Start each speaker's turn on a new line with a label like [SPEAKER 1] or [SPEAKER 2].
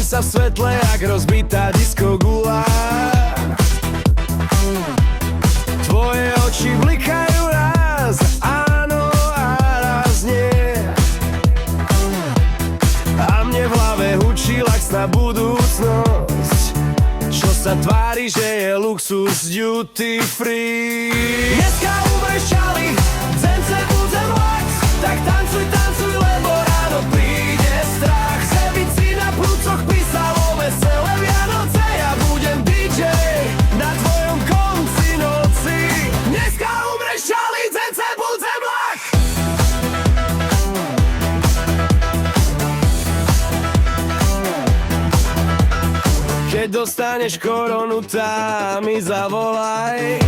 [SPEAKER 1] sa v svetle jak rozbitá disco gula. Tvoje oči blikajú raz áno a raz nie. A mne v hlave hučí laxná budúcnosť, čo sa tvári, že je luxus duty free. Dneska umreš čali, zence budem lax, tak tancuj, tancuj, lebo ráno príde strach. Zebiť si na prúcoch písalo veselé Vianoce, ja budem DJ na tvojom konci noci. Dneska umreš čali, zence budem lax. Keď dostaneš koronu, tá mi zavolaj.